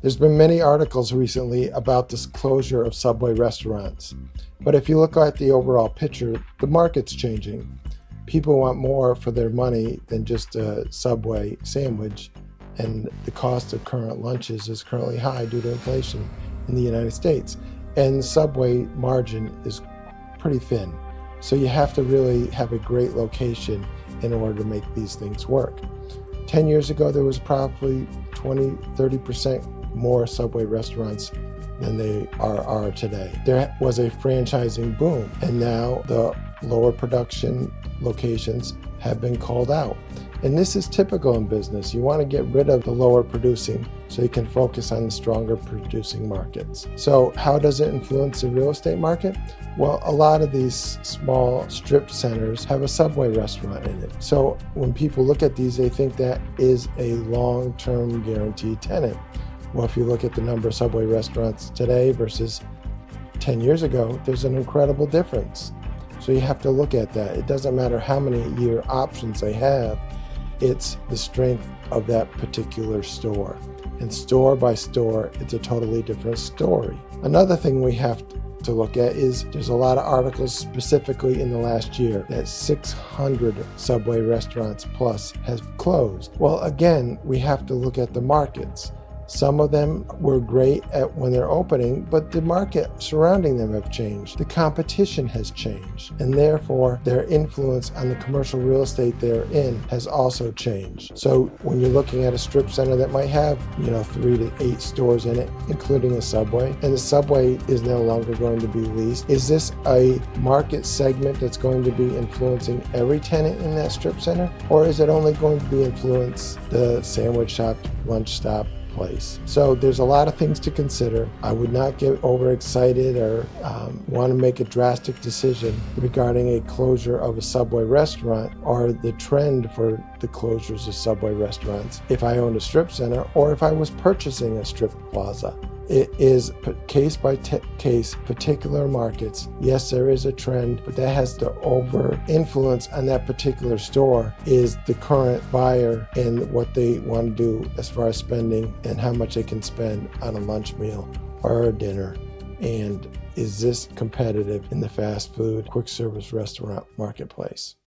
There's been many articles recently about this closure of Subway restaurants. But if you look at the overall picture, the market's changing. People want more for their money than just a Subway sandwich, and the cost of current lunches is currently high due to inflation in the United States. And Subway margin is pretty thin. So you have to really have a great location in order to make these things work. 10 years ago, there was probably 20-30% more Subway restaurants than they are today. There was a franchising boom, and now the lower production locations have been called out. And this is typical in business. You want to get rid of the lower producing so you can focus on the stronger producing markets. So how does it influence the real estate market? Well, a lot of these small strip centers have a Subway restaurant in it. So when people look at these, they think that is a long-term guaranteed tenant. Well, if you look at the number of Subway restaurants today versus 10 years ago, there's an incredible difference. So you have to look at that. It doesn't matter how many year options they have, it's the strength of that particular store. And store by store, it's a totally different story. Another thing we have to look at is there's a lot of articles specifically in the last year that 600 Subway restaurants plus has closed. Well, again, we have to look at the markets. Some of them were great at when they're opening, but the market surrounding them have changed. The competition has changed, and therefore their influence on the commercial real estate they're in has also changed. So when you're looking at a strip center that might have, 3 to 8 stores in it, including a Subway, and the Subway is no longer going to be leased, is this a market segment that's going to be influencing every tenant in that strip center? Or is it only going to be influence the sandwich shop, lunch stop, place? So there's a lot of things to consider. I would not get overexcited or want to make a drastic decision regarding a closure of a Subway restaurant or the trend for the closures of Subway restaurants if I owned a strip center or if I was purchasing a strip plaza. It is case by case, particular markets. Yes, there is a trend, but that has the over influence on that particular store is the current buyer and what they want to do as far as spending and how much they can spend on a lunch meal or a dinner. And is this competitive in the fast food, quick service restaurant marketplace?